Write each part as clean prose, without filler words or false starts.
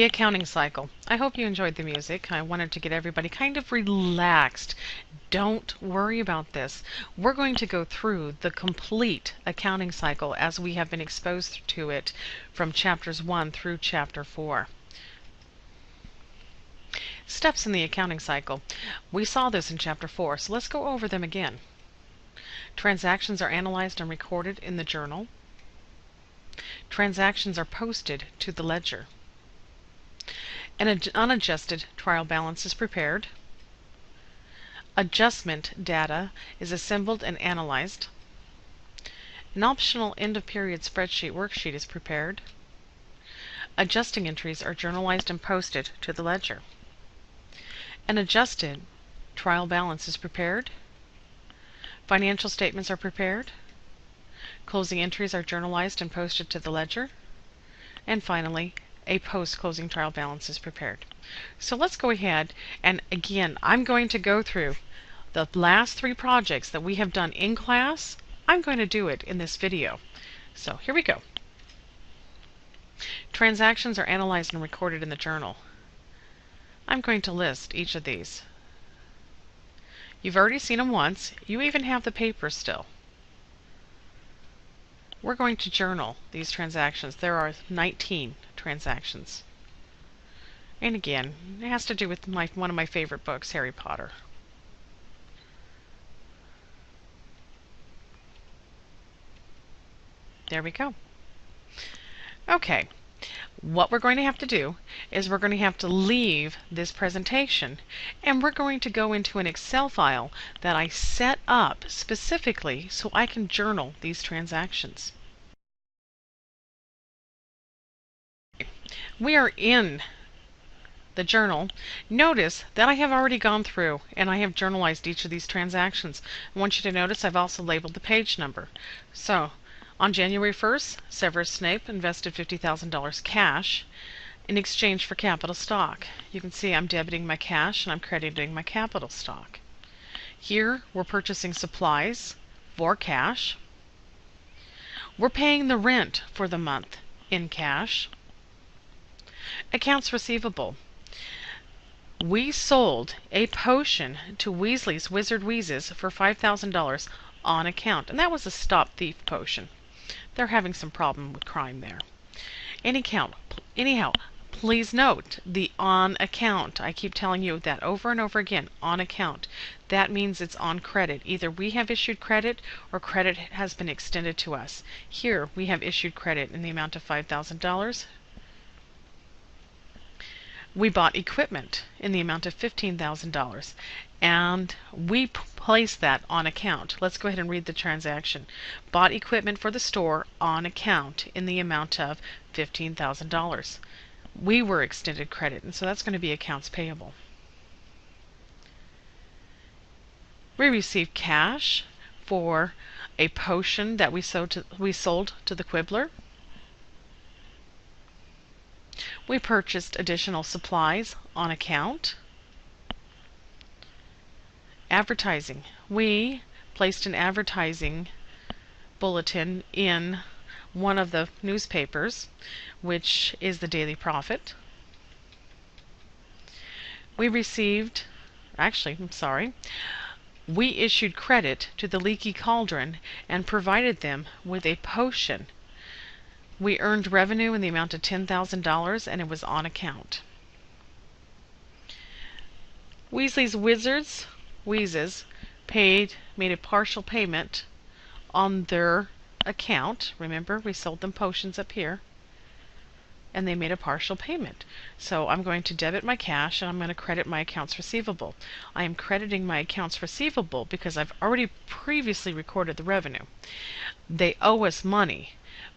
accounting cycle. I hope you enjoyed the music. I wanted to get everybody kind of relaxed. Don't worry about this. We're going to go through the complete accounting cycle as we have been exposed to it from chapters 1 through chapter 4. Steps in the accounting cycle. We saw this in chapter 4, so let's go over them again. Transactions are analyzed and recorded in the journal. Transactions are posted to the ledger. An unadjusted trial balance is prepared. Adjustment data is assembled and analyzed. An optional end-of-period spreadsheet worksheet is prepared. Adjusting entries are journalized and posted to the ledger. An adjusted trial balance is prepared. Financial statements are prepared. Closing entries are journalized and posted to the ledger. And finally, a post-closing trial balance is prepared. So let's go ahead and again, I'm going to go through the last 3 projects that we have done in class. I'm going to do it in this video. So here we go. Transactions are analyzed and recorded in the journal. I'm going to list each of these. You've already seen them once. You even have the paper still. We're going to journal these transactions. There are 19 transactions. And again, it has to do with one of my favorite books, Harry Potter. There we go. Okay. What we're going to have to do is we're going to have to leave this presentation and we're going to go into an Excel file that I set up specifically so I can journal these transactions. We are in the journal. Notice that I have already gone through and I have journalized each of these transactions. I want you to notice I've also labeled the page number. So on January 1st, Severus Snape invested $50,000 cash in exchange for capital stock. You can see I'm debiting my cash and I'm crediting my capital stock. Here we're purchasing supplies for cash. We're paying the rent for the month in cash. Accounts receivable. We sold a potion to Weasley's Wizard Wheezes for $5,000 on account, and that was a stop thief potion. They're having some problem with crime there. Anyhow, please note the on account. I keep telling you that over and over again, on account. That means it's on credit. Either we have issued credit or credit has been extended to us. Here we have issued credit in the amount of $5,000. We bought equipment in the amount of $15,000 and we placed that on account. Let's go ahead and read the transaction. Bought equipment for the store on account in the amount of $15,000. We were extended credit, and so that's going to be accounts payable. We received cash for a potion that we sold to the Quibbler. We purchased additional supplies on account. Advertising. We placed an advertising bulletin in one of the newspapers, which is the Daily Prophet. We received, we issued credit to the Leaky Cauldron and provided them with a potion. We earned revenue in the amount of $10,000 and it was on account. Weasley's Wheezes made a partial payment on their account. Remember, we sold them potions up here. And they made a partial payment. So I'm going to debit my cash and I'm going to credit my accounts receivable. I am crediting my accounts receivable because I've already previously recorded the revenue. They owe us money,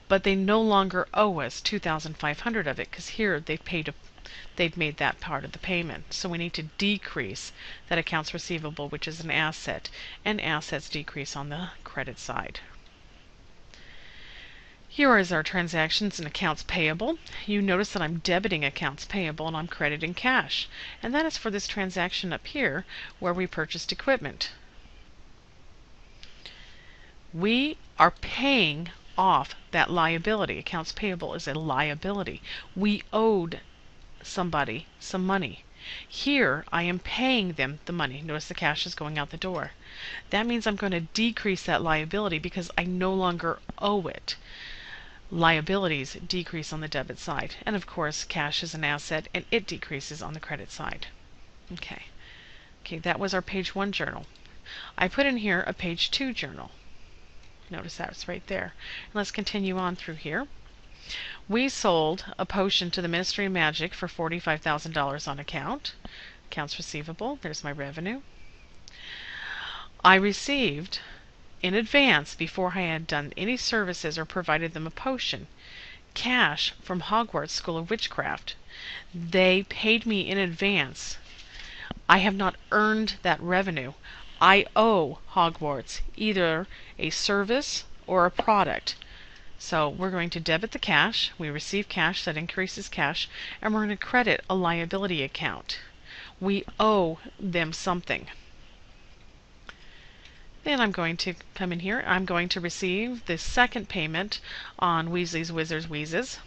but they no longer owe us $2,500 of it because here they've made that part of the payment. So we need to decrease that accounts receivable, which is an asset, and assets decrease on the credit side. Here is our transactions in accounts payable. You notice that I'm debiting accounts payable and I'm crediting cash. And that is for this transaction up here where we purchased equipment. We are paying off that liability. Accounts payable is a liability. We owed somebody some money. Here, I am paying them the money. Notice the cash is going out the door. That means I'm going to decrease that liability because I no longer owe it. Liabilities decrease on the debit side. And of course, cash is an asset and it decreases on the credit side. Okay, that was our page 1 journal. I put in here a page 2 journal. Notice that's right there. And let's continue on through here. We sold a potion to the Ministry of Magic for $45,000 on account. Accounts receivable. There's my revenue. I received in advance, before I had done any services or provided them a potion, cash from Hogwarts School of Witchcraft. They paid me in advance. I have not earned that revenue. I owe Hogwarts either a service or a product. So we're going to debit the cash. We receive cash, that increases cash, and we're going to credit a liability account. We owe them something. Then I'm going to come in here. I'm going to receive the second payment on Weasley's Wizards Wheezes,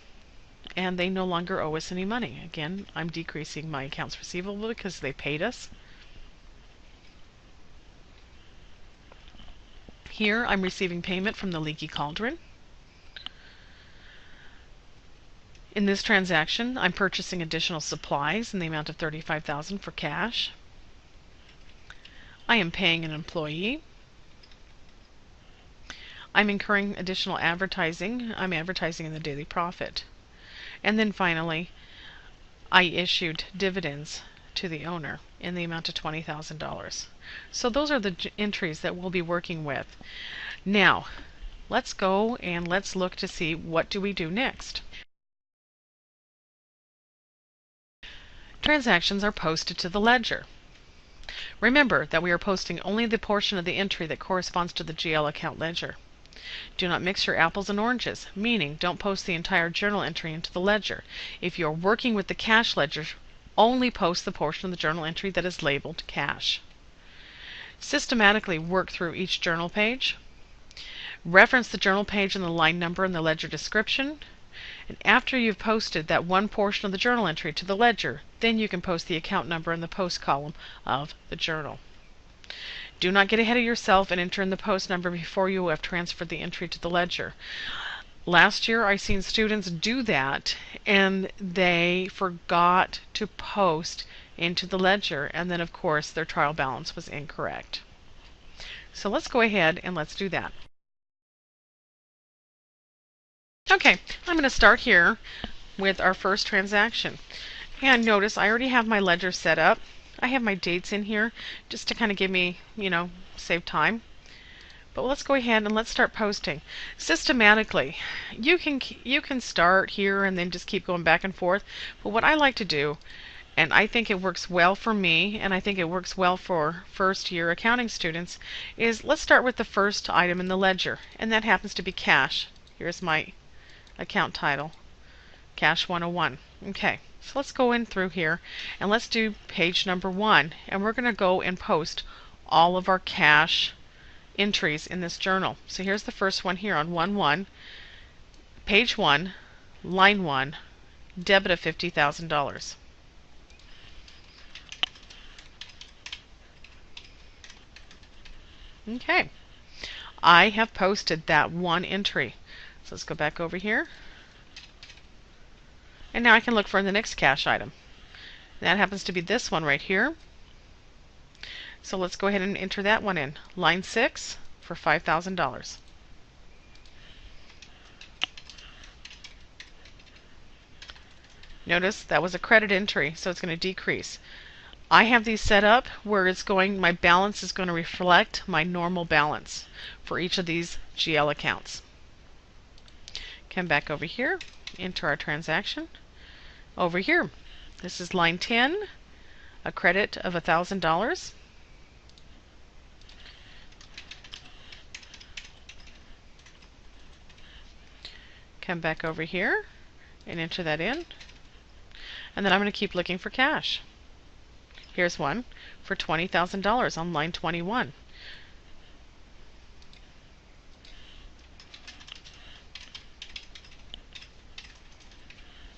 and they no longer owe us any money. Again, I'm decreasing my accounts receivable because they paid us. Here I'm receiving payment from the Leaky Cauldron. In this transaction, I'm purchasing additional supplies in the amount of $35,000 for cash. I am paying an employee. I'm incurring additional advertising. I'm advertising in the Daily Prophet. And then finally, I issued dividends to the owner in the amount of $20,000. So those are the entries that we'll be working with. Now, let's go and let's look to see what do we do next. Transactions are posted to the ledger. Remember that we are posting only the portion of the entry that corresponds to the GL account ledger. Do not mix your apples and oranges, meaning don't post the entire journal entry into the ledger. If you're working with the cash ledger, only post the portion of the journal entry that is labeled cash. Systematically work through each journal page. Reference the journal page and the line number in the ledger description. And after you've posted that one portion of the journal entry to the ledger, then you can post the account number in the post column of the journal. Do not get ahead of yourself and enter in the post number before you have transferred the entry to the ledger. Last year I seen students do that and they forgot to post into the ledger, and then of course their trial balance was incorrect. So let's go ahead and let's do that. Okay, I'm going to start here with our first transaction. And notice I already have my ledger set up. I have my dates in here just to kind of give me, save time. But let's go ahead and let's start posting. Systematically, you can start here and then just keep going back and forth. But what I like to do, and I think it works well for me, and I think it works well for first-year accounting students, is let's start with the first item in the ledger, and that happens to be cash. Here's my account title, Cash 101. Okay, so let's go in through here and let's do page number 1, and we're going to go and post all of our cash entries in this journal. So here's the first one here on 1/1, page 1, line 1, debit of $50,000. Okay, I have posted that one entry. So let's go back over here. And now I can look for the next cash item. That happens to be this one right here. So let's go ahead and enter that one in. Line 6 for $5,000. Notice that was a credit entry, so it's going to decrease. I have these set up where my balance is going to reflect my normal balance for each of these GL accounts. Come back over here, enter our transaction. Over here, this is line 10, a credit of $1,000. Come back over here and enter that in. And then I'm going to keep looking for cash. Here's one for $20,000 on line 21.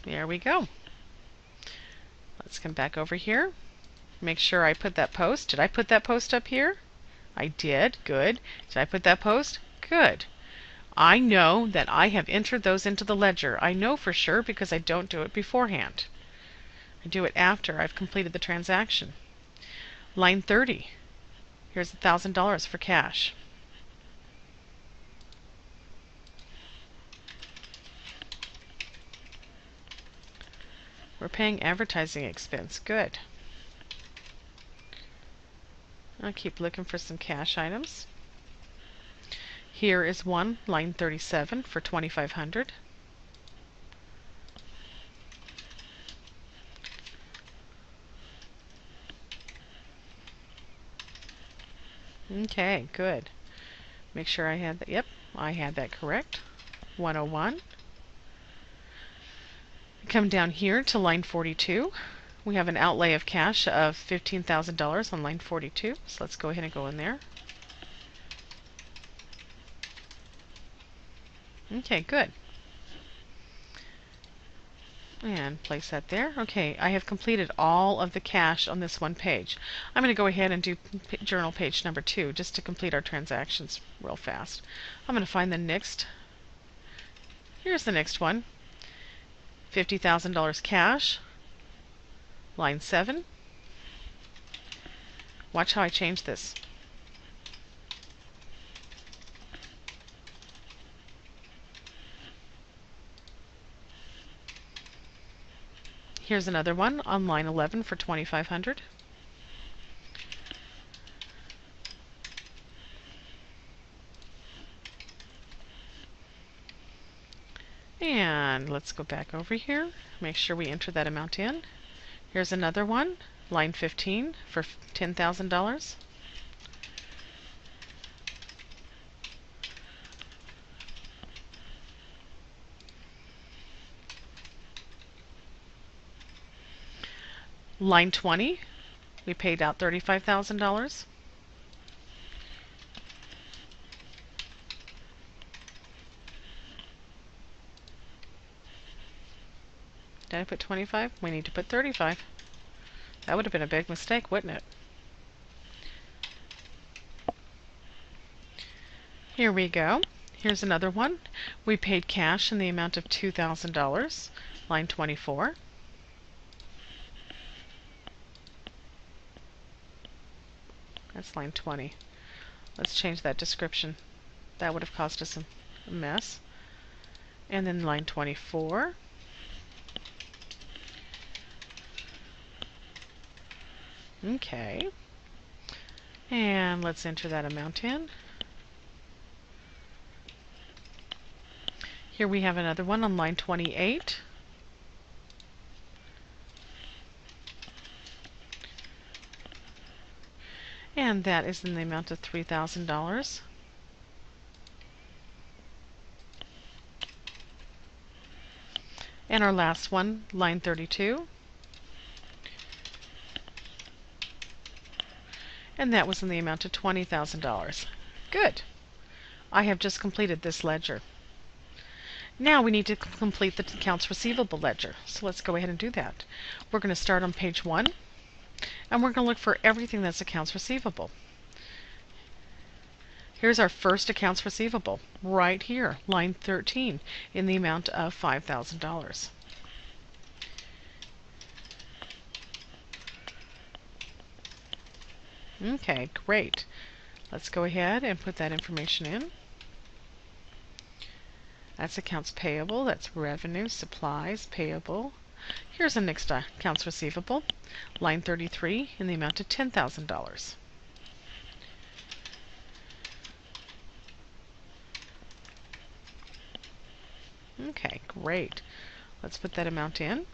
There we go. let's come back over here. Make sure I put that post. Did I put that post up here? I did. Good. Did I put that post? Good. I know that I have entered those into the ledger. I know for sure because I don't do it beforehand. I do it after I've completed the transaction. Line 30. Here's $1,000 for cash. We're paying advertising expense. Good. I'll keep looking for some cash items. Here is one, line 37 for $2,500. Okay, good. Make sure I had that. Yep, I had that correct. 101. Come down here to line 42. We have an outlay of cash of $15,000 on line 42. So let's go ahead and go in there. Okay, good. And place that there. Okay, I have completed all of the cash on this one page. I'm going to go ahead and do journal page number 2 just to complete our transactions real fast. I'm going to find the next. Here's the next one. $50,000 cash. Line 7. Watch how I change this. Here's another one on line 11 for $2,500. And let's go back over here. Make sure we enter that amount in. Here's another one, line 15 for $10,000. Line 20, we paid out $35,000. Did I put 25? We need to put 35. That would have been a big mistake, wouldn't it? Here we go. Here's another one. We paid cash in the amount of $2,000. Line 24. That's line 20. Let's change that description. That would have caused us a mess. And then line 24. Okay. And let's enter that amount in. Here we have another one on line 28. And that is in the amount of $3,000. And our last one, line 32. And that was in the amount of $20,000. Good. I have just completed this ledger. Now we need to complete the accounts receivable ledger. So let's go ahead and do that. We're going to start on page 1. And we're going to look for everything that's accounts receivable. Here's our first accounts receivable, right here, line 13, in the amount of $5,000. Okay, great. Let's go ahead and put that information in. That's accounts payable, that's revenue, supplies, payable. Here's the next accounts receivable, line 33, in the amount of $10,000. Okay, great. Let's put that amount in.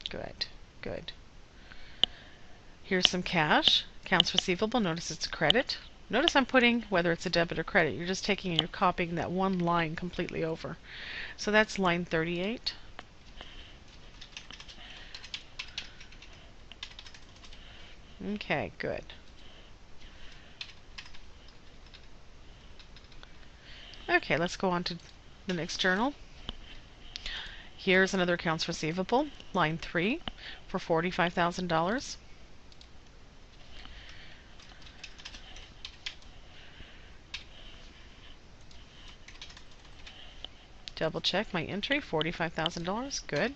Good, good. Here's some cash, accounts receivable. Notice it's credit. Notice I'm putting whether it's a debit or credit. You're just taking and you're copying that one line completely over. So that's line 38. Okay, good. Okay, let's go on to the next journal. Here's another accounts receivable, line 3, for $45,000. Double check my entry, $45,000. Good. I'm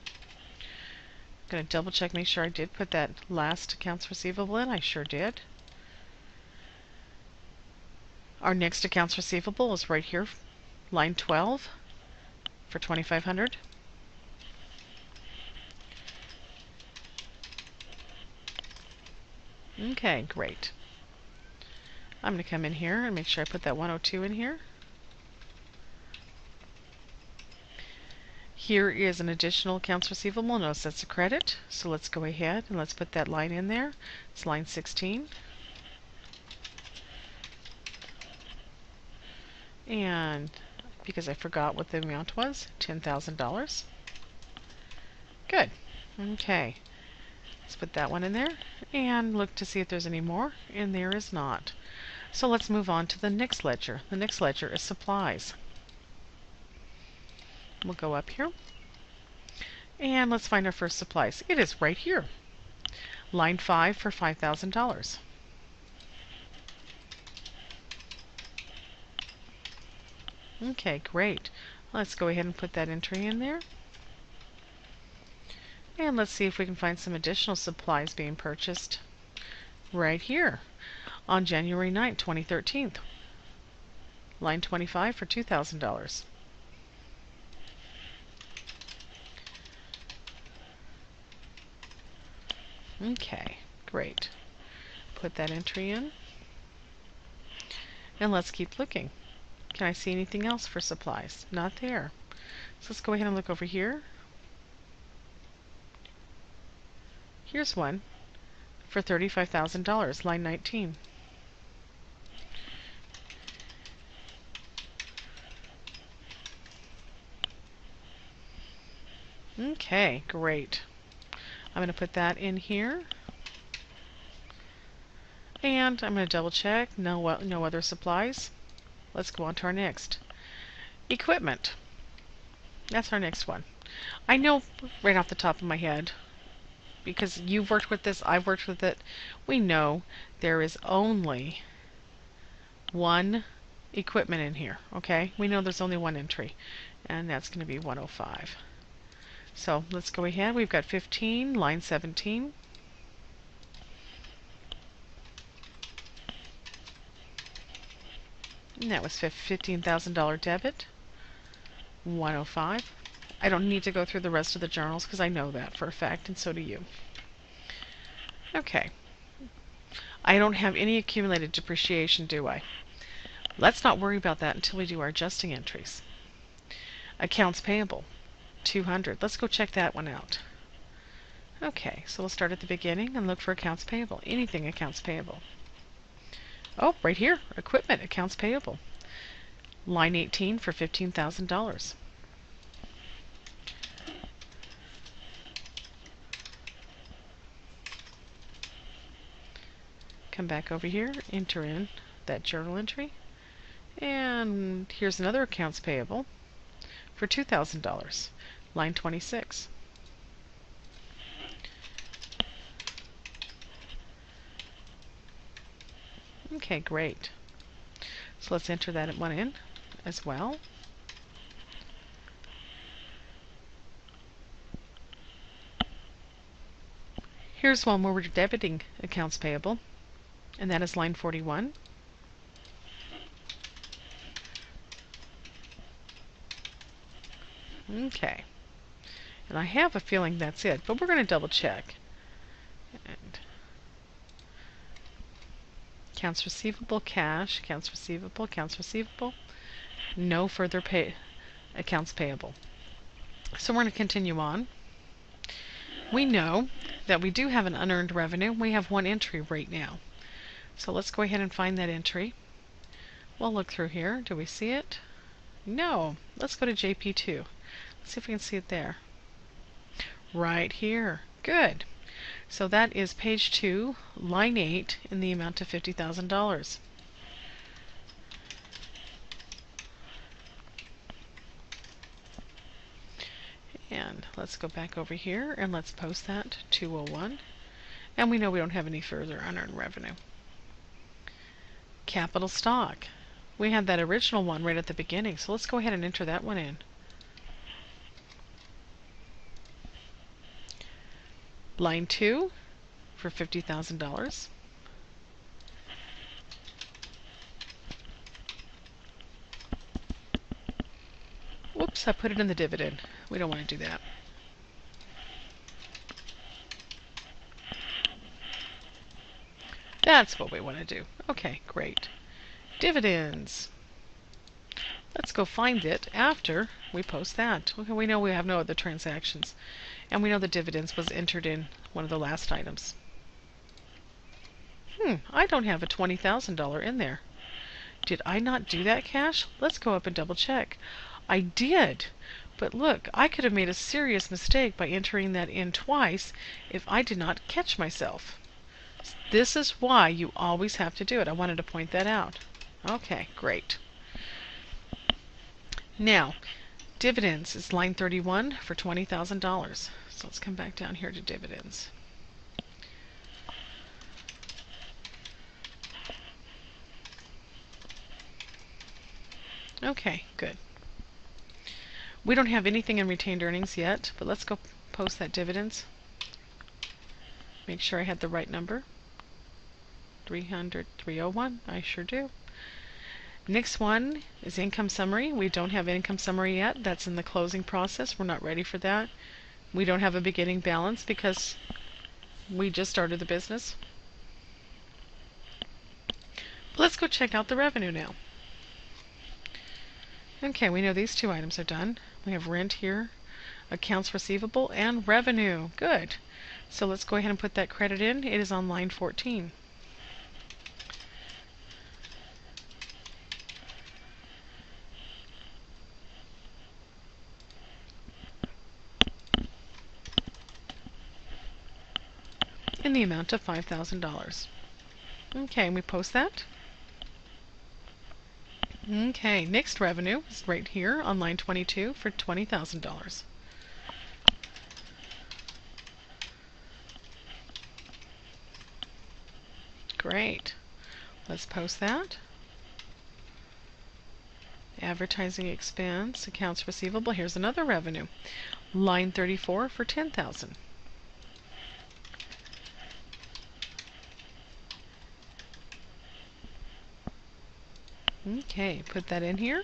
going to double check, make sure I did put that last accounts receivable in. I sure did. Our next accounts receivable is right here, line 12, for $2,500. Okay, great. I'm going to come in here and make sure I put that 102 in here. Here is an additional accounts receivable. Notice that's a credit. So let's go ahead and let's put that line in there. It's line 16. And because I forgot what the amount was, $10,000. Good. Okay. Let's put that one in there and look to see if there's any more. And there is not. So let's move on to the next ledger. The next ledger is supplies. We'll go up here. And let's find our first supplies. It is right here. Line 5 for $5,000. Okay, great. Let's go ahead and put that entry in there. And let's see if we can find some additional supplies being purchased right here on January 9th, 2013. Line 25 for $2,000. Okay, great. Put that entry in. And let's keep looking. Can I see anything else for supplies? Not there. So let's go ahead and look over here. Here's one for $35,000, line 19. Okay, great. I'm going to put that in here. And I'm going to double check. No other supplies. Let's go on to our next. Equipment. That's our next one. I know right off the top of my head, because you've worked with this, I've worked with it, we know there is only one equipment in here, okay? We know there's only one entry, and that's going to be 105. So let's go ahead. We've got 15, line 17. And that was $15,000 debit, 105. I don't need to go through the rest of the journals because I know that for a fact, and so do you. Okay. I don't have any accumulated depreciation, do I? Let's not worry about that until we do our adjusting entries. Accounts payable, 200. Let's go check that one out. Okay, so we'll start at the beginning and look for accounts payable. Anything accounts payable. Oh, right here, equipment accounts payable. Line 18 for $15,000. Come back over here, enter in that journal entry. And here's another accounts payable for $2,000. Line 26. Okay, great. So let's enter that one in as well. Here's one where we're debiting accounts payable, and that is line 41. Okay. And I have a feeling that's it, but we're going to double check. And accounts receivable, cash, accounts receivable, accounts receivable. No further accounts payable. So we're going to continue on. We know that we do have an unearned revenue. We have one entry right now. So let's go ahead and find that entry. We'll look through here. Do we see it? No. Let's go to JP2. Let's see if we can see it there. Right here. Good. So that is page 2, line 8, in the amount of $50,000. And And let's go back over here and let's post that 201. And we know we don't have any further unearned revenue. Capital stock. We had that original one right at the beginning, so let's go ahead and enter that one in. Line 2 for $50,000. Whoops, I put it in the dividend. We don't want to do that. That's what we want to do. Okay, great. Dividends. Let's go find it after we post that. Okay, we know we have no other transactions. And we know the dividends was entered in one of the last items. I don't have a $20,000 in there. Did I not do that, Cash? Let's go up and double check. I did. But look, I could have made a serious mistake by entering that in twice if I did not catch myself. This is why you always have to do it. I wanted to point that out. Okay, great. Now, dividends is line 31 for $20,000. So let's come back down here to dividends. Okay, good. We don't have anything in retained earnings yet, but let's go post that dividends. Make sure I had the right number. 301. I sure do. Next one is income summary. We don't have income summary yet. That's in the closing process. We're not ready for that. We don't have a beginning balance because we just started the business. Let's go check out the revenue now. Okay, we know these two items are done. We have rent here, accounts receivable, and revenue. Good. So let's go ahead and put that credit in. It is on line 14. In the amount of $5,000. Okay, and we post that. Okay, next revenue is right here on line 22 for $20,000. Great. Let's post that. Advertising expense, accounts receivable. Here's another revenue. Line 34 for $10,000. Okay, put that in here.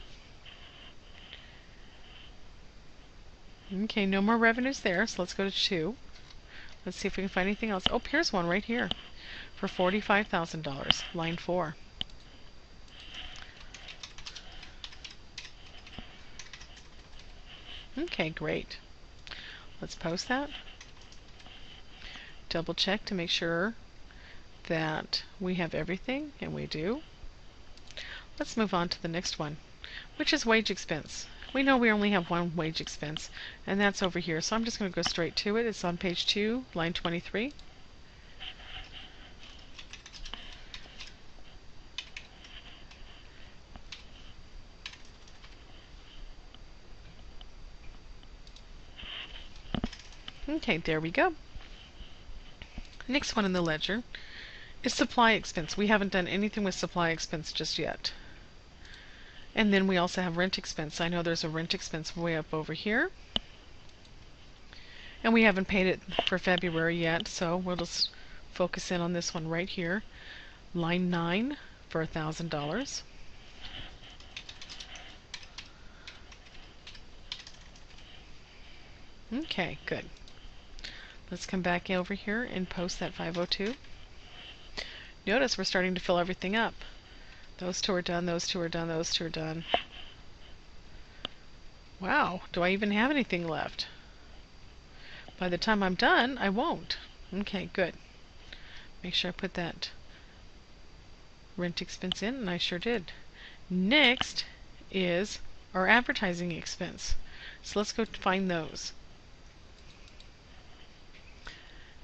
Okay, no more revenues there, so let's go to 2. Let's see if we can find anything else. Oh, here's one right here for $45,000, line 4. Okay, great. Let's post that. Double check to make sure that we have everything, and we do. Let's move on to the next one, which is wage expense. We know we only have one wage expense, and that's over here. So I'm just going to go straight to it. It's on page 2, line 23. Okay, there we go. Next one in the ledger is supply expense. We haven't done anything with supply expense just yet. And then we also have rent expense. I know there's a rent expense way up over here. And we haven't paid it for February yet, so we'll just focus in on this one right here. Line 9 for $1,000. Okay, good. Let's come back over here and post that 502. Notice we're starting to fill everything up. Those two are done, those two are done, those two are done. Wow, do I even have anything left? By the time I'm done, I won't. Okay, good. Make sure I put that rent expense in, and I sure did. Next is our advertising expense. So let's go find those.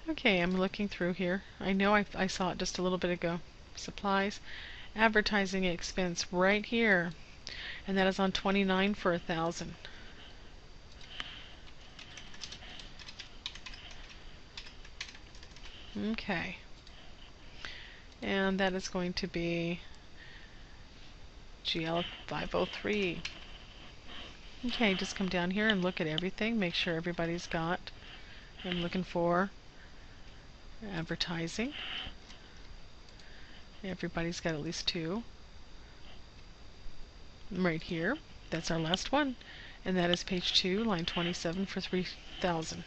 Okay, I'm looking through here. I know I saw it just a little bit ago. Supplies, advertising expense right here. And that is on 29 for $1,000. Okay. And that is going to be GL 503. Okay, just come down here and look at everything. Make sure everybody's got. I'm looking for advertising. Everybody's got at least 2. Right here. That's our last one. And that is page 2, line 27 for 3,000.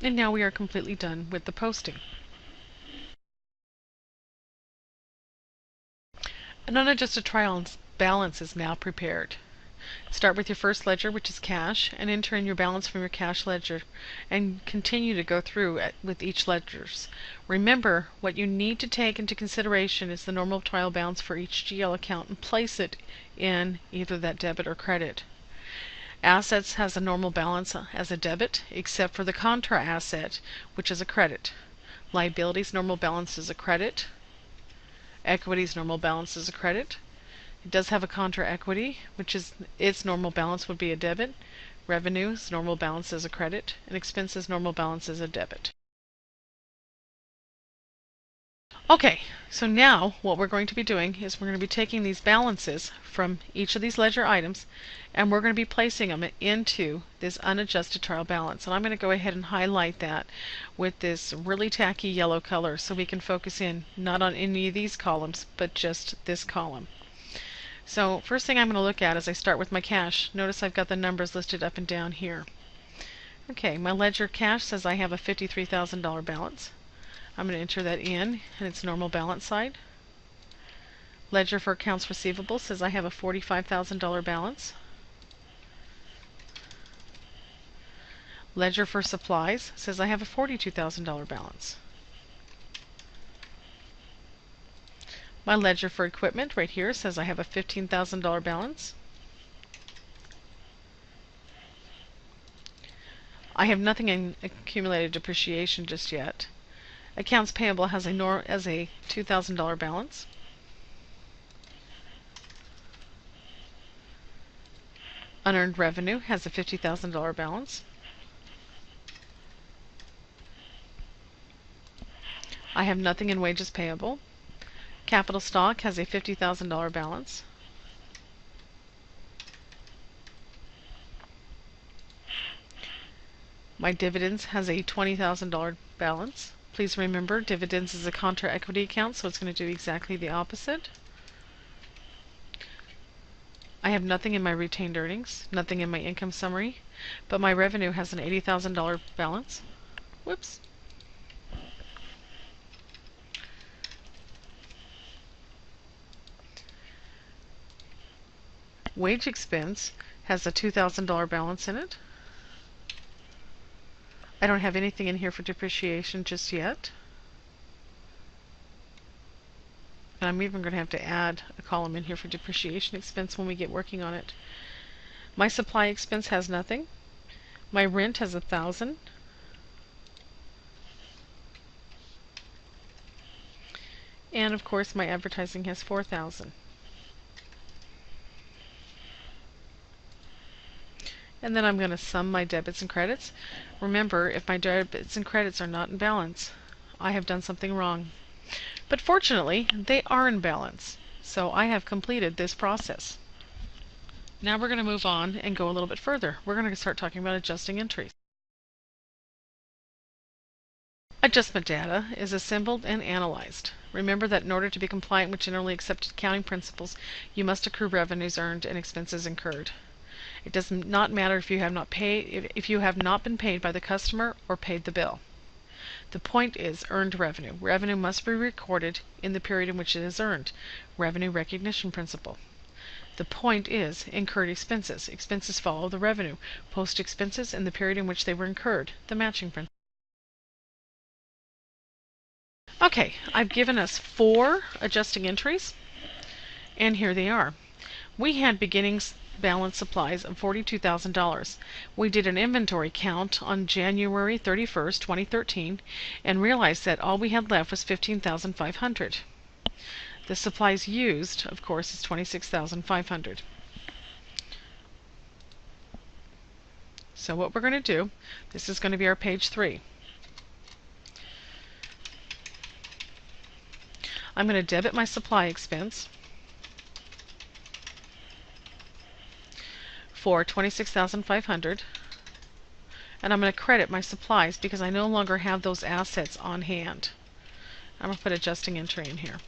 And now we are completely done with the posting. An unadjusted trial balance is now prepared. Start with your first ledger, which is cash, and enter in your balance from your cash ledger, and continue to go through with each ledgers. Remember, what you need to take into consideration is the normal trial balance for each GL account and place it in either that debit or credit. Assets has a normal balance as a debit, except for the contra asset, which is a credit. Liabilities normal balance is a credit. Equities normal balance is a credit. It does have a contra equity, which is its normal balance would be a debit. Revenues normal balance is a credit, and expenses normal balance is a debit. Okay, so now what we're going to be doing is we're going to be taking these balances from each of these ledger items, and we're going to be placing them into this unadjusted trial balance. And I'm going to go ahead and highlight that with this really tacky yellow color so we can focus in not on any of these columns, but just this column. So first thing I'm going to look at is I start with my cash. Notice I've got the numbers listed up and down here. Okay, my ledger cash says I have a $53,000 balance. I'm going to enter that in its normal balance side. Ledger for accounts receivable says I have a $45,000 balance. Ledger for supplies says I have a $42,000 balance. My ledger for equipment right here says I have a $15,000 balance. I have nothing in accumulated depreciation just yet. Accounts payable has a $2,000 balance. Unearned revenue has a $50,000 balance. I have nothing in wages payable. Capital stock has a $50,000 balance. My dividends has a $20,000 balance. Please remember, dividends is a contra equity account, so it's going to do exactly the opposite. I have nothing in my retained earnings, nothing in my income summary, but my revenue has an $80,000 balance. Whoops. Wage expense has a $2,000 balance in it. I don't have anything in here for depreciation just yet. And I'm even going to have to add a column in here for depreciation expense when we get working on it. My supply expense has nothing. My rent has $1,000. And of course my advertising has $4,000. And then I'm going to sum my debits and credits. Remember, if my debits and credits are not in balance, I have done something wrong. But fortunately, they are in balance. So I have completed this process. Now we're going to move on and go a little bit further. We're going to start talking about adjusting entries. Adjustment data is assembled and analyzed. Remember that in order to be compliant with generally accepted accounting principles, you must accrue revenues earned and expenses incurred. It does not matter if you have not been paid by the customer or paid the bill. The point is earned revenue. Revenue must be recorded in the period in which it is earned. Revenue recognition principle. The point is incurred expenses. Expenses follow the revenue. Post expenses in the period in which they were incurred. The matching principle. Okay, I've given us 4 adjusting entries, and here they are. We had beginnings balance supplies of $42,000. We did an inventory count on January 31st, 2013, and realized that all we had left was $15,500. The supplies used, of course, is $26,500. So what we're going to do, this is going to be our page 3. I'm going to debit my supply expense for $26,500, and I'm going to credit my supplies because I no longer have those assets on hand. I'm going to put adjusting entry in here.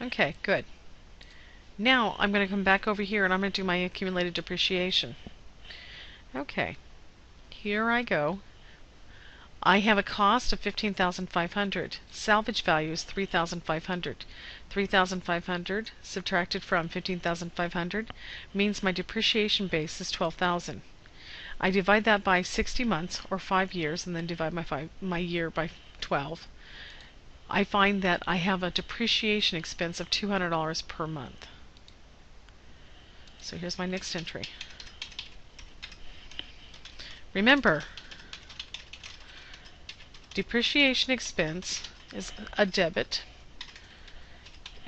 Okay, good. Now I'm going to come back over here and I'm going to do my accumulated depreciation. Okay, here I go. I have a cost of $15,500. Salvage value is $3,500. $3,500 subtracted from $15,500 means my depreciation base is $12,000. I divide that by 60 months or 5 years and then divide my year by 12. I find that I have a depreciation expense of $200 per month. So here's my next entry. Remember, depreciation expense is a debit,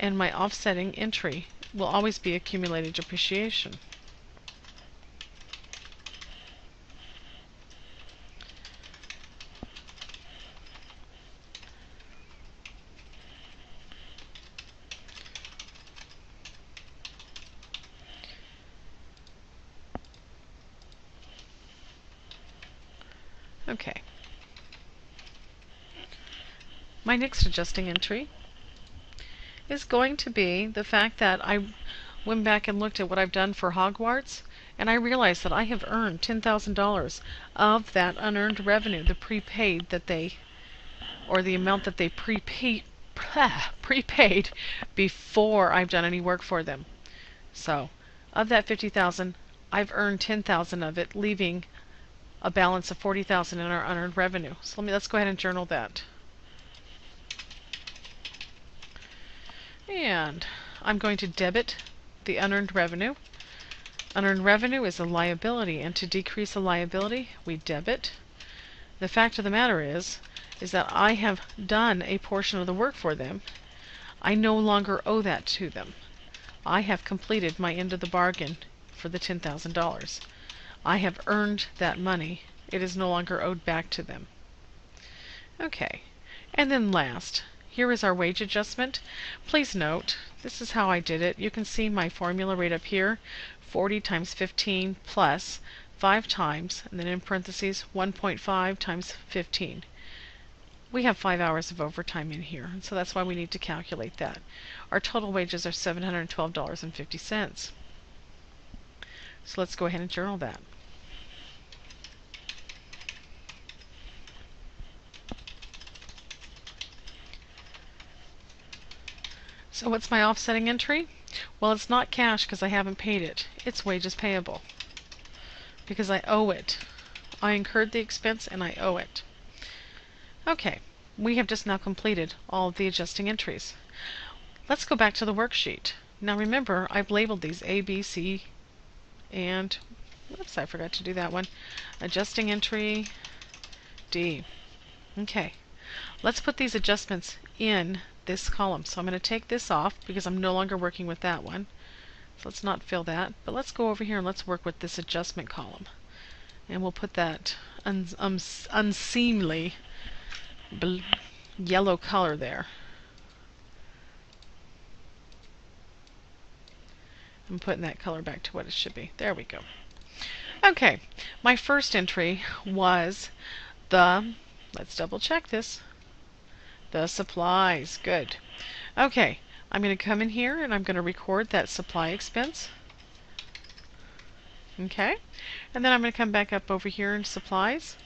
and my offsetting entry will always be accumulated depreciation. Okay. My next adjusting entry is going to be the fact that I went back and looked at what I've done for Hogwarts, and I realized that I have earned $10,000 of that unearned revenue, the prepaid that they, or the amount that they prepaid before I've done any work for them. So, of that $50,000, I've earned $10,000 of it, leaving a balance of $40,000 in our unearned revenue. So let's go ahead and journal that. And I'm going to debit the unearned revenue. Unearned revenue is a liability, and to decrease a liability, we debit. The fact of the matter is that I have done a portion of the work for them. I no longer owe that to them. I have completed my end of the bargain for the $10,000. I have earned that money. It is no longer owed back to them. Okay, and then last, here is our wage adjustment. Please note, this is how I did it. You can see my formula right up here, 40 times 15 plus 5 times, and then in parentheses, 1.5 times 15. We have 5 hours of overtime in here, and so that's why we need to calculate that. Our total wages are $712.50. So let's go ahead and journal that. So what's my offsetting entry? Well, it's not cash because I haven't paid it. It's wages payable because I owe it. I incurred the expense and I owe it. Okay, we have just now completed all of the adjusting entries. Let's go back to the worksheet. Now remember, I've labeled these A, B, C, and whoops, I forgot to do that one. Adjusting entry D. Okay, let's put these adjustments in this column. So I'm going to take this off because I'm no longer working with that one. So let's not fill that, but let's go over here and let's work with this adjustment column. And we'll put that unseemly yellow color there. I'm putting that color back to what it should be. There we go. Okay, my first entry was let's double check this, the supplies. Good. Okay, I'm going to come in here and I'm going to record that supply expense. Okay, and then I'm going to come back up over here in supplies,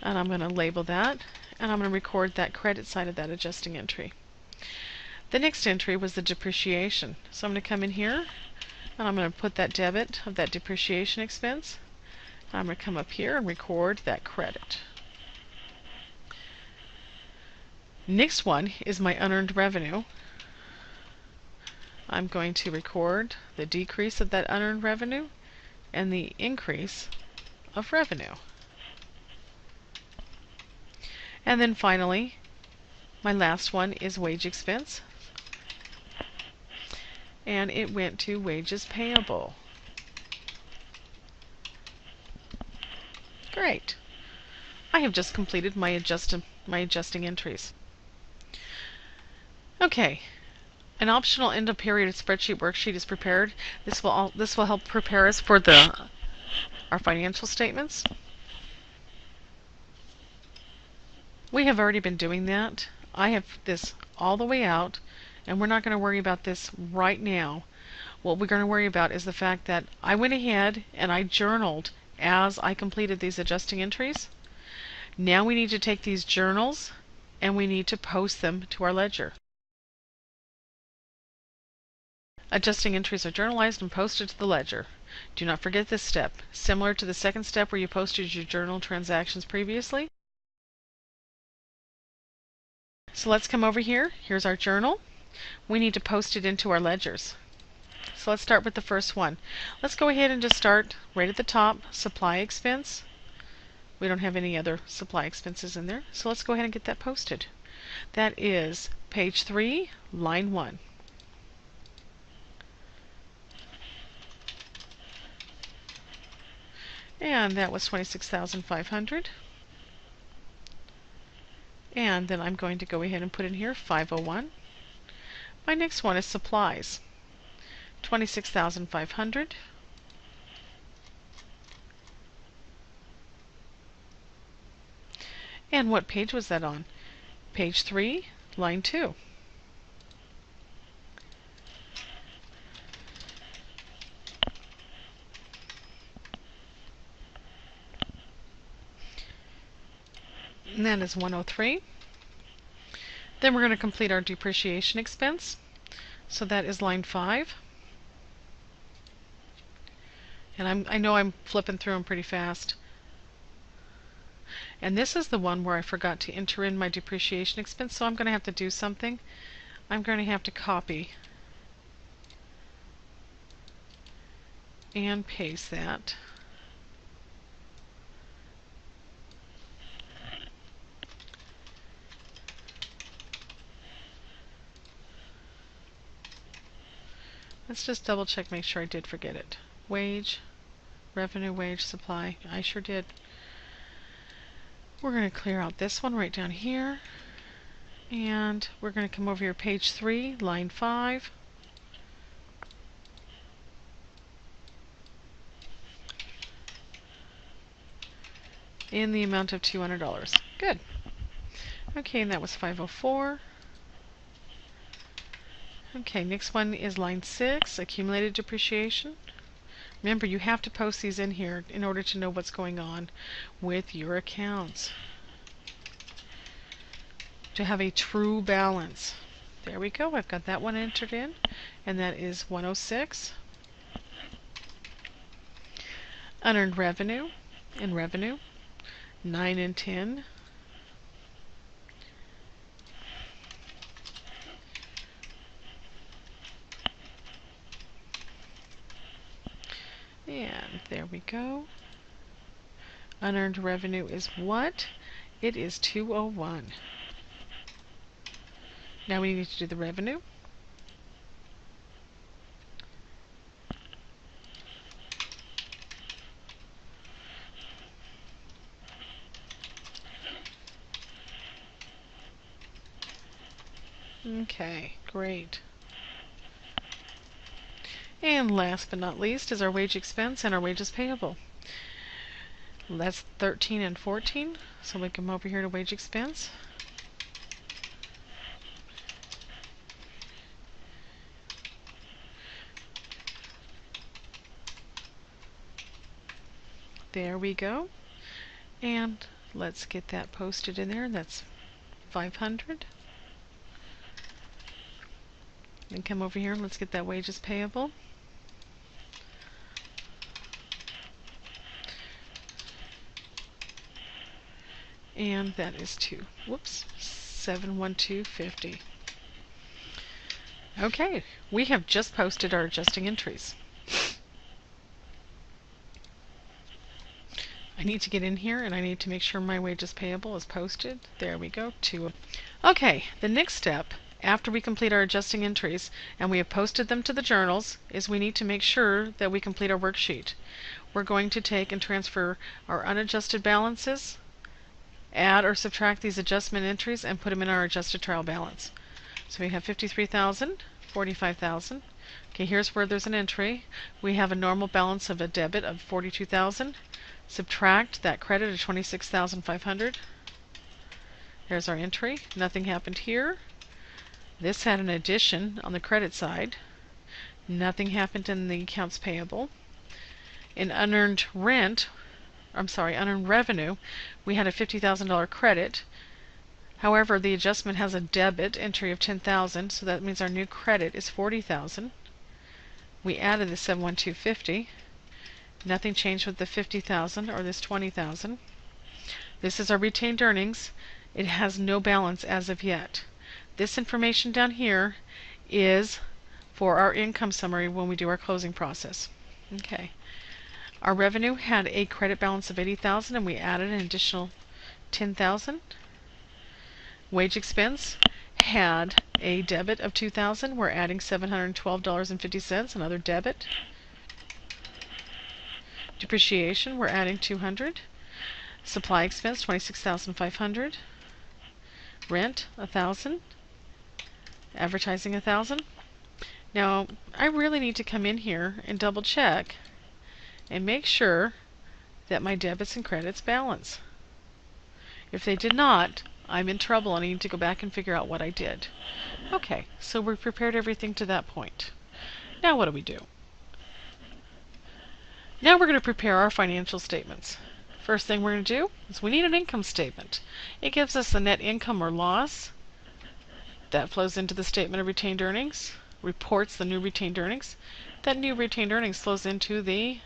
and I'm going to label that, and I'm going to record that credit side of that adjusting entry. The next entry was the depreciation. So I'm going to come in here, and I'm going to put that debit of that depreciation expense. I'm going to come up here and record that credit. Next one is my unearned revenue. I'm going to record the decrease of that unearned revenue and the increase of revenue. And then finally, My last one is wage expense, and it went to wages payable. Great. I have just completed my adjusting entries. Okay. An optional end of period spreadsheet worksheet is prepared. This will help prepare us for our financial statements. We have already been doing that. I have this all the way out, and we're not going to worry about this right now. What we're going to worry about is the fact that I went ahead and I journaled as I completed these adjusting entries. Now we need to take these journals and we need to post them to our ledger. Adjusting entries are journalized and posted to the ledger. Do not forget this step, similar to the second step where you posted your journal transactions previously. So let's come over here. Here's our journal. We need to post it into our ledgers. So let's start with the first one. Let's go ahead and just start right at the top, supply expense. We don't have any other supply expenses in there, so let's go ahead and get that posted. That is page 3, line 1. And that was $26,500. And then I'm going to go ahead and put in here 501. My next one is supplies. 26,500. And what page was that on? Page 3, line 2. And that is 103. Then we're going to complete our depreciation expense. So that is line 5. And I know I'm flipping through them pretty fast. And this is the one where I forgot to enter in my depreciation expense, so I'm going to have to do something. I'm going to have to copy and paste that. Let's just double check, make sure I did forget it. Wage, revenue, wage, supply. I sure did. We're going to clear out this one right down here. And we're going to come over here, page 3, line 5. In the amount of $200. Good. Okay, and that was 504. Okay, next one is line 6, accumulated depreciation. Remember, you have to post these in here in order to know what's going on with your accounts, to have a true balance. There we go. I've got that one entered in, and that is 106. Unearned revenue and revenue, 9 and 10. And there we go. Unearned revenue is what? It is 201. Now we need to do the revenue. Okay, great. And last but not least is our wage expense and our wages payable. That's 13 and 14. So we come over here to wage expense. There we go. And let's get that posted in there. That's 500. Then come over here and let's get that wages payable. And that is 712.50. Okay, we have just posted our adjusting entries. need to get in here and I need to make sure my wages payable is posted. There we go. Okay, the next step after we complete our adjusting entries and we have posted them to the journals is we need to make sure that we complete our worksheet. We're going to take and transfer our unadjusted balances, add or subtract these adjustment entries, and put them in our adjusted trial balance. So we have 53,000, 45,000. Okay, here's where there's an entry. We have a normal balance of a debit of 42,000. Subtract that credit of 26,500. There's our entry. Nothing happened here. This had an addition on the credit side. Nothing happened in the accounts payable. In unearned revenue, we had a $50,000 credit. However, the adjustment has a debit entry of 10,000, so that means our new credit is 40,000. We added the 71250. Nothing changed with the 50,000 or this 20,000. This is our retained earnings. It has no balance as of yet. This information down here is for our income summary when we do our closing process. Okay. Our revenue had a credit balance of 80,000 and we added an additional 10,000. Wage expense had a debit of 2,000. We're adding $712.50, another debit. Depreciation, we're adding 200. Supply expense, 26,500. Rent, 1,000. Advertising, 1,000. Now, I really need to come in here and double check and make sure that my debits and credits balance. If they did not, I'm in trouble and I need to go back and figure out what I did. Okay, so we've prepared everything to that point. Now what do we do? Now we're going to prepare our financial statements. First thing we're going to do is we need an income statement. It gives us the net income or loss. That flows into the statement of retained earnings, reports the new retained earnings. That new retained earnings flows into the,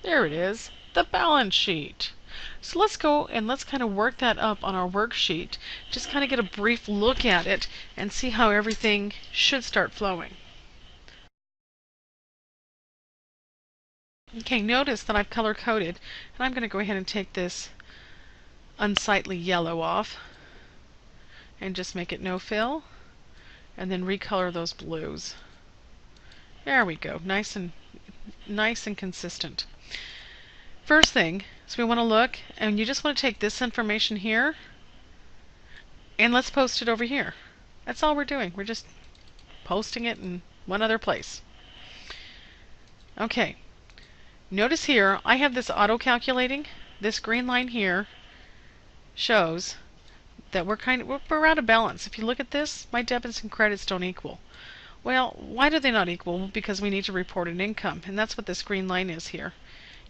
there it is, the balance sheet. So let's go and let's kind of work that up on our worksheet. Just kind of get a brief look at it and see how everything should start flowing. Okay, notice that I've color coded, and I'm going to go ahead and take this unsightly yellow off and just make it no fill, and then recolor those blues. There we go, nice and consistent. First thing is we want to look, and you just want to take this information here and let's post it over here. That's all we're doing. We're just posting it in one other place. Okay. Notice here, I have this auto-calculating. This green line here shows that we're out of balance. If you look at this, my debits and credits don't equal. Well, why do they not equal? Because we need to report an income, and that's what this green line is here.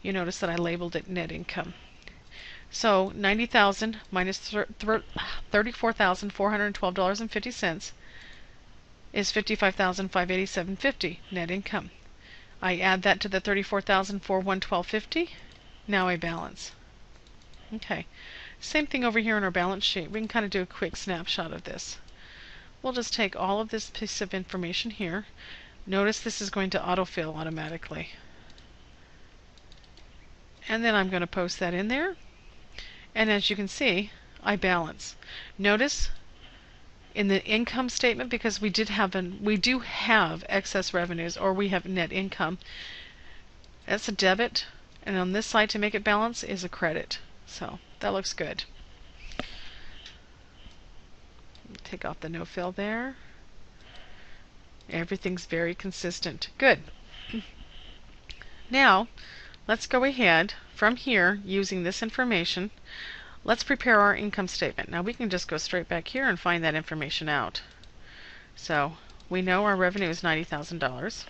You notice that I labeled it net income. So 90,000 minus $34,412.50 is $55,587.50 net income. I add that to the $34,412.50. Now I balance. Okay. Same thing over here in our balance sheet. We can kind of do a quick snapshot of this. We'll just take all of this piece of information here. Notice this is going to autofill automatically. And then I'm going to post that in there. And as you can see, I balance. Notice in the income statement, because we do have excess revenues, or we have net income, that's a debit, and on this side to make it balance is a credit. So that looks good. Take off the no fill there. Everything's very consistent. Good. Now let's go ahead from here using this information. Let's prepare our income statement. Now we can just go straight back here and find that information out. So we know our revenue is $90,000.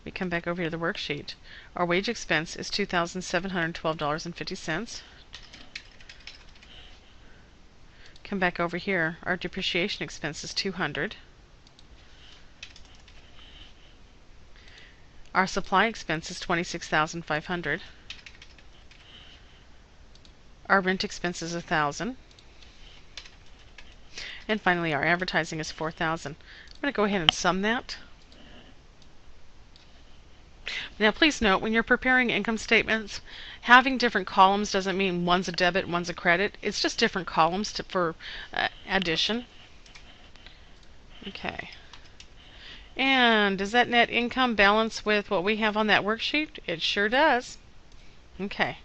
We come back over here to the worksheet. Our wage expense is $2,712.50. Come back over here. Our depreciation expense is $200. Our supply expense is $26,500. Our rent expense is $1,000. And finally, our advertising is $4,000. I'm going to go ahead and sum that. Now please note, when you're preparing income statements, having different columns doesn't mean one's a debit, one's a credit. It's just different columns for addition. Okay. And does that net income balance with what we have on that worksheet? It sure does. Okay.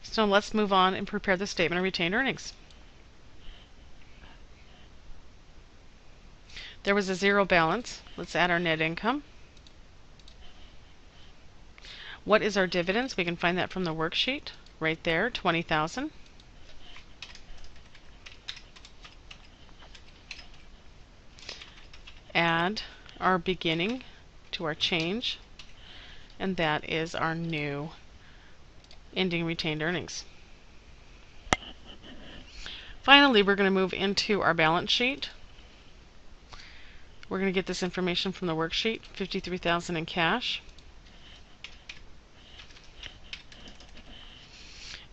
So let's move on and prepare the statement of retained earnings. There was a zero balance. Let's add our net income. What is our dividends? We can find that from the worksheet right there, 20,000. Add our beginning to our change, and that is our new ending retained earnings. Finally, we're going to move into our balance sheet. We're going to get this information from the worksheet, 53,000 in cash.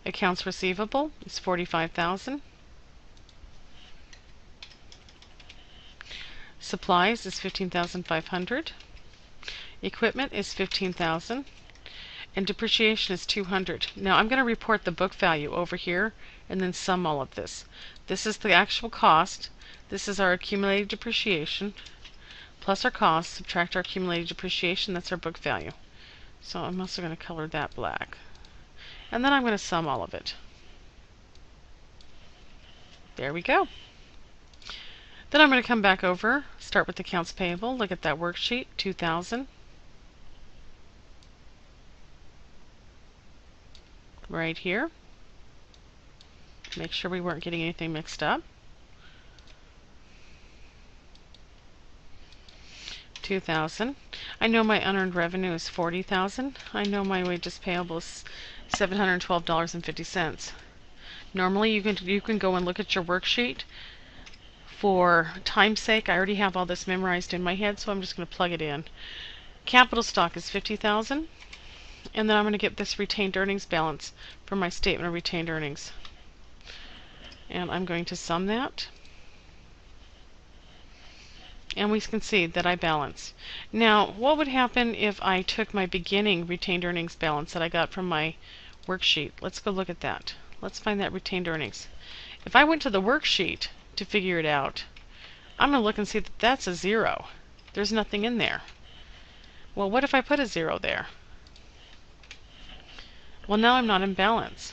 Accounts receivable is 45,000. Supplies is 15,500. Equipment is 15,000. And depreciation is 200. Now I'm going to report the book value over here and then sum all of this. This is the actual cost. This is our accumulated depreciation. Plus our cost, subtract our accumulated depreciation, that's our book value. So I'm also going to color that black. And then I'm going to sum all of it. There we go. Then I'm going to come back over, start with accounts payable, look at that worksheet, 2,000. Right here. Make sure we weren't getting anything mixed up. 2,000. I know my unearned revenue is 40,000. I know my wages payable is $712.50. Normally you can go and look at your worksheet. For time's sake, I already have all this memorized in my head, so I'm just going to plug it in. Capital stock is 50,000. And then I'm going to get this retained earnings balance from my statement of retained earnings. And I'm going to sum that. And we can see that I balance. Now, what would happen if I took my beginning retained earnings balance that I got from my worksheet? Let's go look at that. Let's find that retained earnings. If I went to the worksheet to figure it out, I'm going to look and see that that's a zero. There's nothing in there. Well, what if I put a zero there? Well, now I'm not in balance.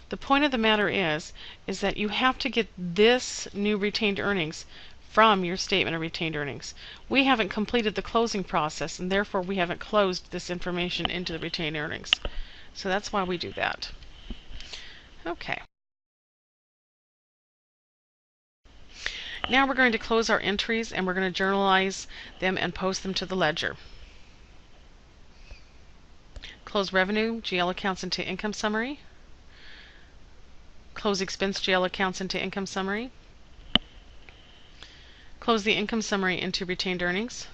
The point of the matter is that you have to get this new retained earnings from your statement of retained earnings. We haven't completed the closing process, and therefore we haven't closed this information into the retained earnings. So that's why we do that. Okay. Now we're going to close our entries, and we're going to journalize them and post them to the ledger. Close revenue, GL accounts into income summary. Close expense GL accounts into income summary. Close the income summary into retained earnings.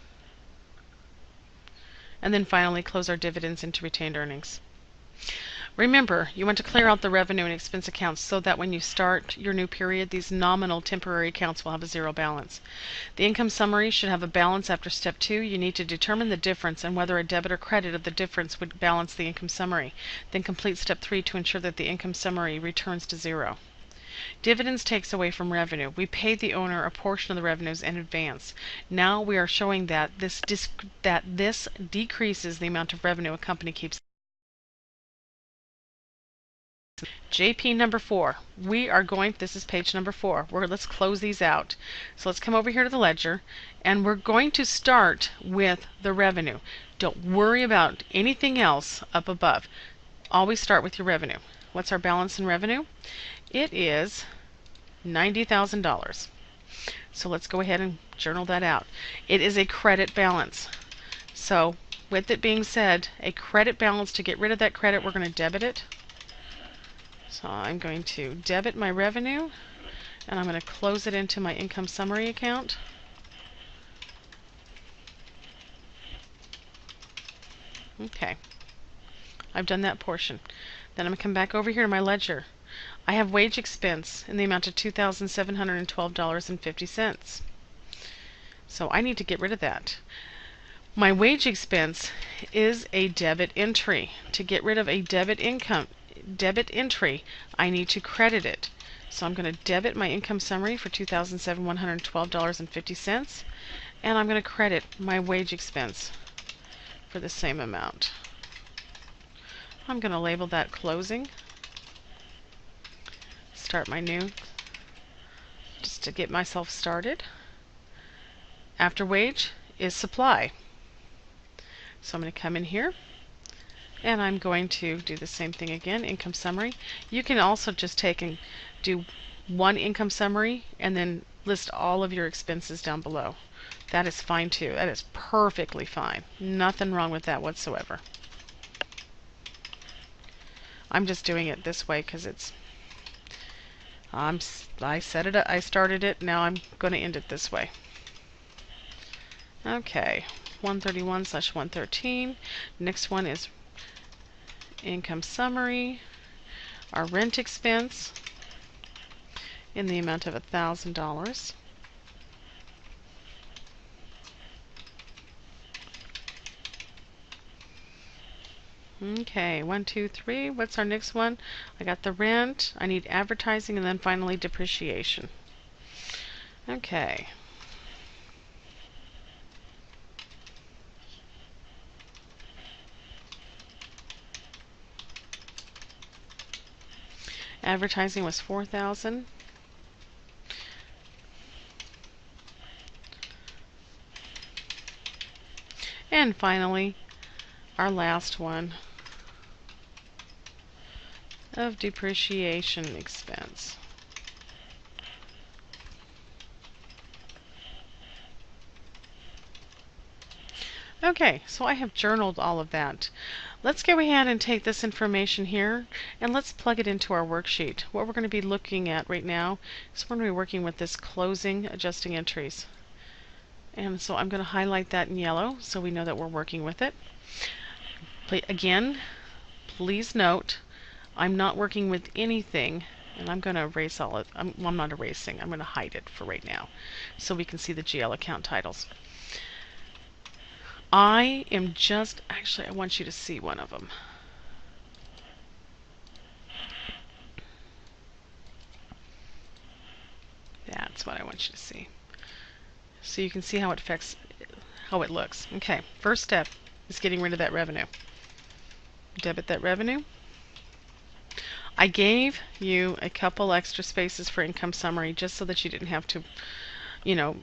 And then finally close our dividends into retained earnings. Remember, you want to clear out the revenue and expense accounts so that when you start your new period, these nominal temporary accounts will have a zero balance. The income summary should have a balance after step 2. You need to determine the difference and whether a debit or credit of the difference would balance the income summary. Then complete step 3 to ensure that the income summary returns to zero. Dividends takes away from revenue. We pay the owner a portion of the revenues in advance. Now we are showing that this decreases the amount of revenue a company keeps. JP number 4. We are going, this is page number 4. Let's close these out. So let's come over here to the ledger, and we're going to start with the revenue. Don't worry about anything else up above. Always start with your revenue. What's our balance in revenue? It is $90,000. So let's go ahead and journal that out. It is a credit balance. So with it being said, a credit balance, to get rid of that credit, we're going to debit it. So I'm going to debit my revenue, and I'm going to close it into my income summary account. Okay, I've done that portion. Then I'm going to come back over here to my ledger. I have wage expense in the amount of $2,712.50. So I need to get rid of that. My wage expense is a debit entry. To get rid of a debit entry, I need to credit it. So I'm going to debit my income summary for $2,712.50, and I'm going to credit my wage expense for the same amount. I'm going to label that closing. Start my new, just to get myself started. After wage is supply. So I'm going to come in here, and I'm going to do the same thing again, income summary. You can also just take and do one income summary and then list all of your expenses down below. That is fine too. That is perfectly fine. Nothing wrong with that whatsoever. I'm just doing it this way because it's I set it up, I started it, now I'm going to end it this way. Okay, 131/113. Next one is income summary. Our rent expense in the amount of $1,000. Okay, 1, 2, 3. What's our next one? I got the rent. I need advertising, and then finally depreciation. Okay. Advertising was $4,000. And finally, our last one of depreciation expense. Okay, so I have journaled all of that. Let's go ahead and take this information here and let's plug it into our worksheet. What we're going to be looking at right now is we're going to be working with this closing adjusting entries. And so I'm going to highlight that in yellow so we know that we're working with it. Again, please note, I'm not working with anything, and I'm going to erase all of it. Well, I'm not erasing. I'm going to hide it for right now so we can see the GL account titles. I am just, actually, I want you to see one of them. That's what I want you to see. So you can see how it affects, how it looks. Okay, first step is getting rid of that revenue. Debit that revenue. I gave you a couple extra spaces for income summary just so that you didn't have to, you know,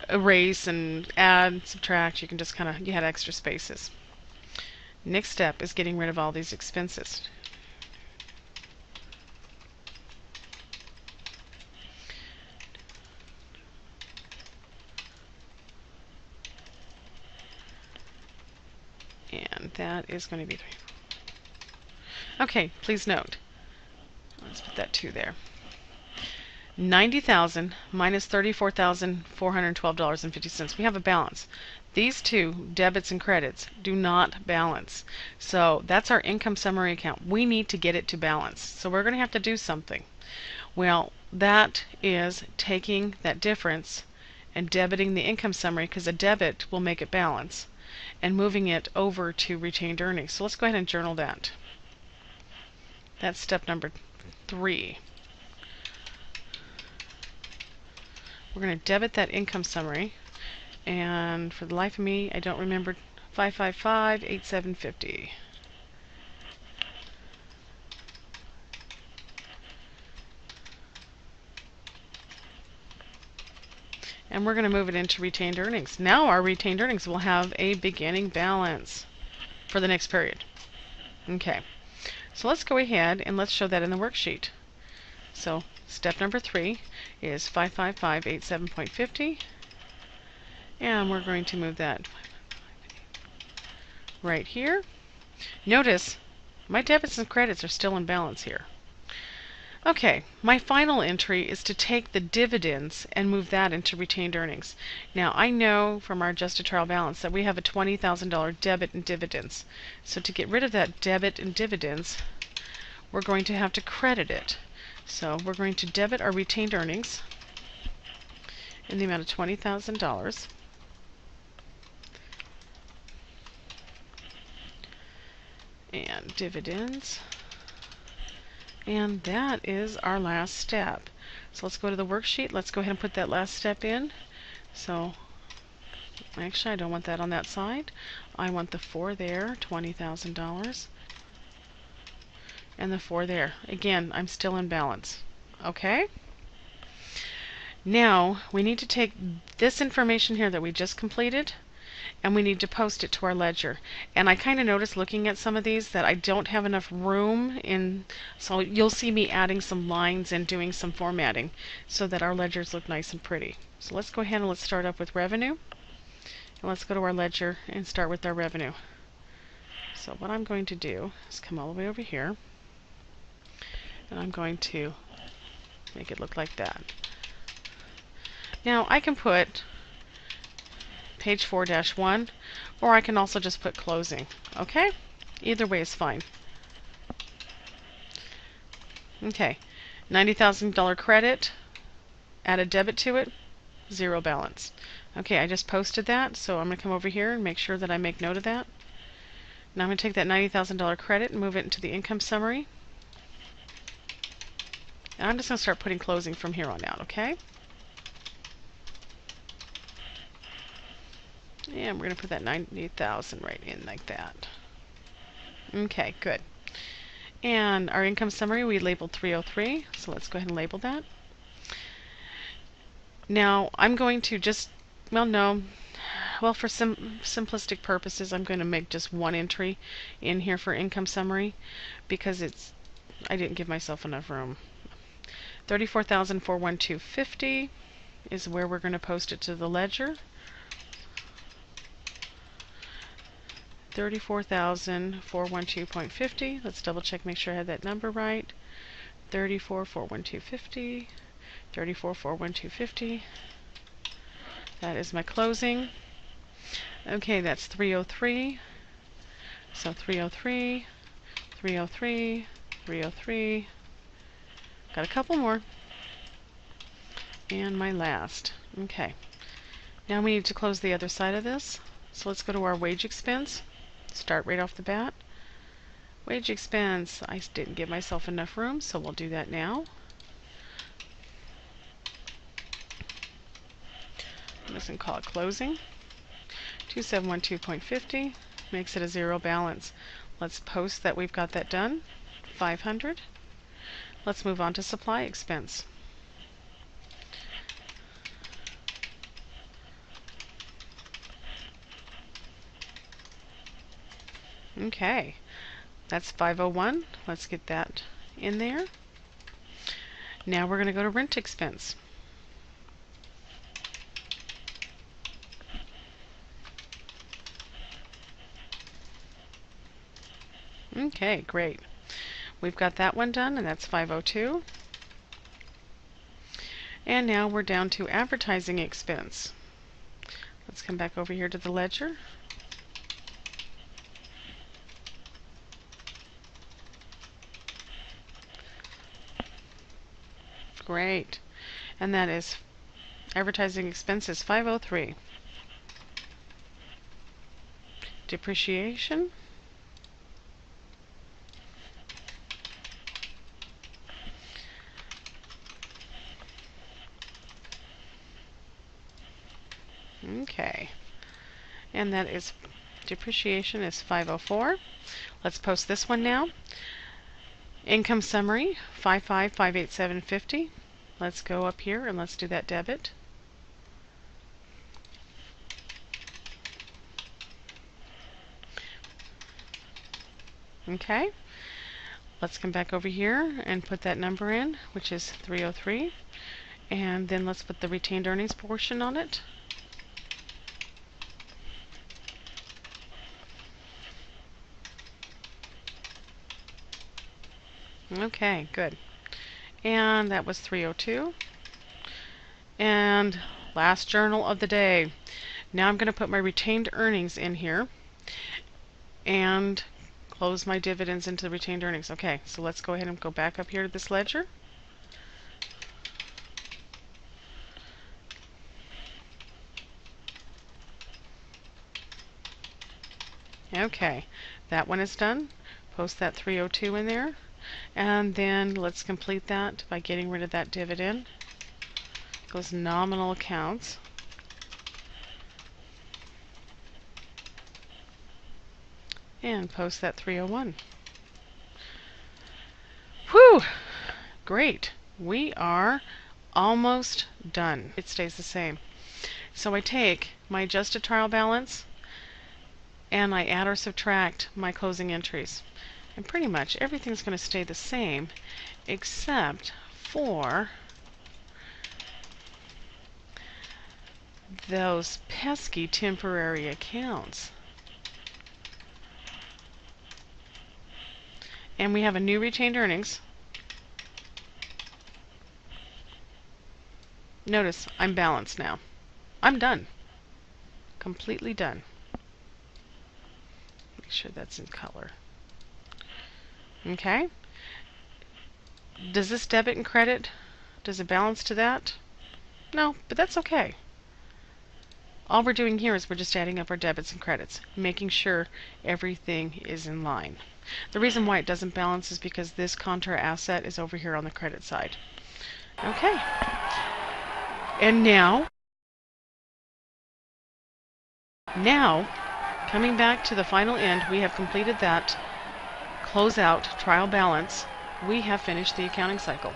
erase and add, subtract. You can just kind of, you had extra spaces. Next step is getting rid of all these expenses. And that is going to be 3. Okay, please note. Let's put that 2 there. 90,000 minus $34,412.50. We have a balance. These two, debits and credits, do not balance. So that's our income summary account. We need to get it to balance. So we're going to have to do something. Well, that is taking that difference and debiting the income summary, because a debit will make it balance, and moving it over to retained earnings. So let's go ahead and journal that. That's step number 3. We're going to debit that income summary, and for the life of me, I don't remember 5558750. And we're going to move it into retained earnings. Now our retained earnings will have a beginning balance for the next period. Okay, so let's go ahead and let's show that in the worksheet. So step number 3 is 55587.50, and we're going to move that right here. Notice my debits and credits are still in balance here. Okay, my final entry is to take the dividends and move that into retained earnings. Now, I know from our adjusted trial balance that we have a $20,000 debit in dividends. So to get rid of that debit in dividends, we're going to have to credit it. So we're going to debit our retained earnings in the amount of $20,000. and dividends. And that is our last step. So let's go to the worksheet. Let's go ahead and put that last step in. So actually, I don't want that on that side. I want the 4 there, $20,000. And the 4 there. Again, I'm still in balance. Okay? Now, we need to take this information here that we just completed, and we need to post it to our ledger. And I kind of noticed looking at some of these that I don't have enough room in, so you'll see me adding some lines and doing some formatting so that our ledgers look nice and pretty. So let's go ahead and let's start up with revenue. And let's go to our ledger and start with our revenue. So what I'm going to do is come all the way over here, and I'm going to make it look like that. Now I can put page 4-1, or I can also just put closing. Okay? Either way is fine. Okay, $90,000 credit, add a debit to it, 0 balance. Okay, I just posted that, so I'm going to come over here and make sure that I make note of that. Now I'm going to take that $90,000 credit and move it into the income summary. And I'm just going to start putting closing from here on out, okay? And we're going to put that 90,000 right in like that. Okay, good. And our income summary, we labeled 303, so let's go ahead and label that. Now, I'm going to just, for simplistic purposes, I'm going to make just one entry in here for income summary because I didn't give myself enough room. $34,412.50 is where we're going to post it to the ledger. $34,412.50. Let's double check, make sure I had that number right. $34,412.50. $34,412.50. That is my closing. Okay, that's 303. So 303, 303, 303. Got a couple more. And my last. Okay. Now we need to close the other side of this. So let's go to our wage expense. Start right off the bat. Wage expense, I didn't give myself enough room, so we'll do that now. I'm just going to call it closing. 2712.50 makes it a 0 balance. Let's post that we've got that done. 500. Let's move on to supply expense. Okay, that's 501. Let's get that in there. Now we're going to go to rent expense. Okay, great. We've got that one done, and that's 502. And now we're down to advertising expense. Let's come back over here to the ledger. Great. And that is advertising expenses 503. Depreciation. Okay. And that is depreciation is 504. Let's post this one now. Income summary 55,587.50. Let's go up here and let's do that debit. Okay. Let's come back over here and put that number in, which is 303. And then let's put the retained earnings portion on it. Okay, good. And that was 302. And last journal of the day. Now I'm going to put my retained earnings in here and close my dividends into the retained earnings. Okay, so let's go ahead and go back up here to this ledger. Okay, that one is done. Post that 302 in there. And then let's complete that by getting rid of that dividend. Goes nominal accounts. And post that 301. Whew! Great. We are almost done. It stays the same. So I take my adjusted trial balance and I add or subtract my closing entries. And pretty much everything's going to stay the same except for those pesky temporary accounts. And we have a new retained earnings. Notice I'm balanced now. I'm done. Completely done. Make sure that's in color. Okay. Does this debit and credit? Does it balance to that? No, but that's okay. All we're doing here is we're just adding up our debits and credits, making sure everything is in line. The reason why it doesn't balance is because this contra asset is over here on the credit side. Okay. And now, coming back to the final end, we have completed that closeout trial balance. We have finished the accounting cycle.